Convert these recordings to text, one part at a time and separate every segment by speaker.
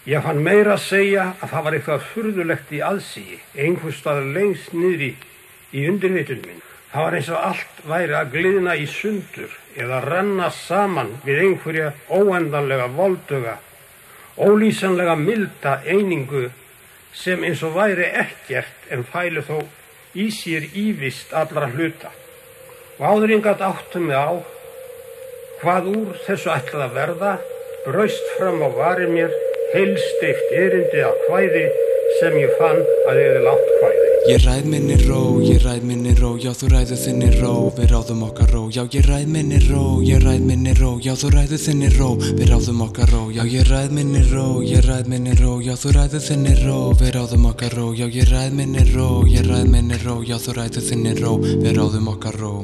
Speaker 1: Ég fann meira að segja að það var eitthvað furðulegt í aðsigi, einhvers staðar lengst niðri í undirvitund minn. Það var eins og allt væri að gliðna í sundur eða renna saman við einhverja óendanlega volduga, ólýsanlega milda einingu sem eins og væri ekkert en fælu þó í sér ívist allra hluta. Og áður en gat áttum mig á hvað úr þessu ætlaði að verða, braust fram á varir mér heilsteikt erindi af kvæði sem ég fann að ég hefði látt kvæði.
Speaker 2: Ég ræð minni ró, já þú ræður þinni ró, við ráðum okkar ró. Já ég ræð minni ró, já þú ræður þinni ró, við ráðum okkar ró. Já ég ræð minni ró, já þú ræður þinni ró, við ráðum okkar ró. Já ég ræð minni ró, já þú ræður þinni ró, við ráðum okkar ró.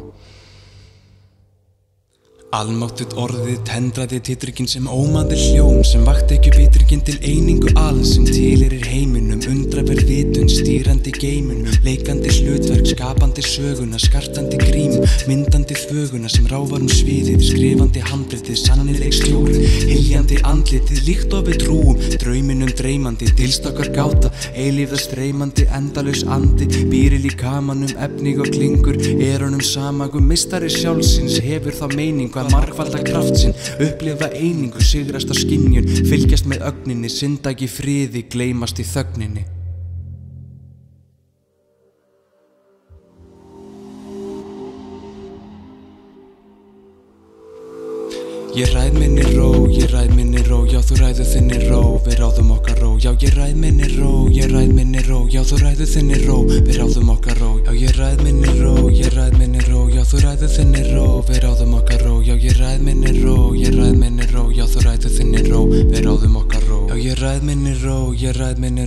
Speaker 2: Almáttugt orðið tendraði titrikinn sem ómaði hljóm, sem vakti ekki vitrikinn til einingu alls sem tilheyrir heiminum, undraverð vitund, stýrandi geiminum, leikandi hlutverk, skapandi söguna, skartandi grímum, myndandi þvöguna sem ráfar sviðið, skrifandi handritið, sannileg stjórið, hyljandi andlitið, líkt og við trúum, drauminum dreymandi, tilstakar gáta, eilífða streymandi, endalaus andi, býr í líkamanum, efnig og klingur, honum samagum, meistari sjálfsins, hefur þá meiningu margfalda kraft sinn, upplifa einingu, sigrast á skynjun, fylgjast með ögninni, synda ekki í friði, gleymast í þögninni. Ég ræð minni ró, já þú ræður þinni ró, við ráðum okkar ró. Já ég ræð minni ró, já þú ræður þinni ró, við ráðum okkar ró. Já ég ræð minni ró, já þú ræður þinni ró, við ráðum okkar ró. Já ég ræð minni ró, já þú ræður þinni ró, við ráðum okkar ró. Já ég ræð minni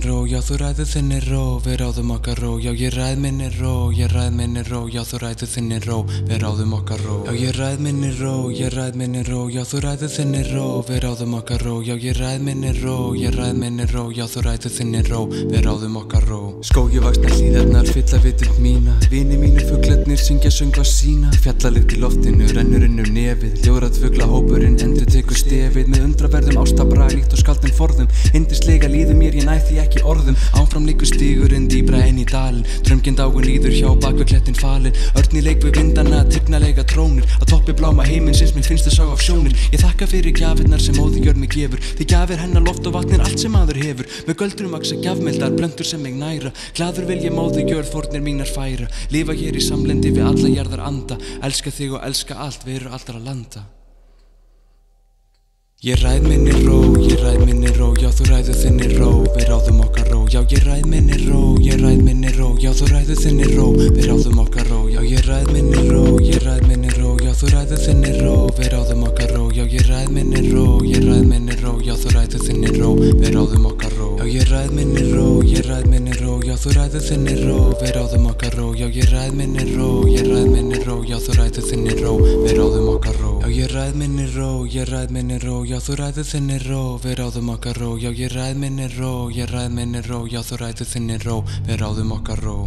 Speaker 2: ró, já þú ræður þinni ró, við ráðum okkar ró. Já ég ræð minni ró, já þú ræður þinni ró, við ráðum okkar ró. Já ég ræð minni ró, já þú ræður þinni ró, við ráðum okkar ró. Já ég ræð minni ró, já þú ræður þinni ró, við ráðum okkar ró. Skógi vaxnar hlíðarnar fylla vitund mína, vini mínir fuglarnir syngja söngva sína, fjallalykt í loftinu rennur inn nefið, ljóðrað fuglahópurinn endurtekur stefið, með undraverðum ástabrag líkt og skaldum forðum, yndislega líður mér, ég næ því ekki orðum, áfram liggur stígurinn dýbra inn í dalinn, draumkennd águn líður hjá bak við klettin falinn, örn í leik við vindana, tignalega trónir, að toppi bláma heiminsins mér finnst þess á af sjónir. Ég þakka fyrir gjafirnar sem móðigjörð mig gefur, því gjafir hennar loft og vatnir allt sem maður hefur, með göldrum vaksa gjafmildar, blöndur sem mig næra, glaður vil ég móðigjörð fórnir mínar færa, lifa hér í samlendi við alla jarðar anda, elska þig og elska allt, við erum allra landa. Ég ræð minni ró, já þú ræður þinni ró, við ráðum okkar ró. Já ég ræð minni ró, já þú ræður þinni ró, við ráðum okkar ró. Já ég ræð minni ró, já þú ræður þinni ró, við ráðum okkar ró. Já ég ræð minni ró, já þú ræður þinni ró, við ráðum okkar ró. Já ég ræð minni ró, já þú ræður þinni ró, við ráðum okkar ró. Já ég ræð minni ró, já þú ræður þinni ró, við ráðum okkar ró. Já ég ræð minni ró, já þú ræður þinni ró, við ráðum okkar ró. Já ég ræð minni ró, já þú ræður þinni ró, við ráðum okkar ró.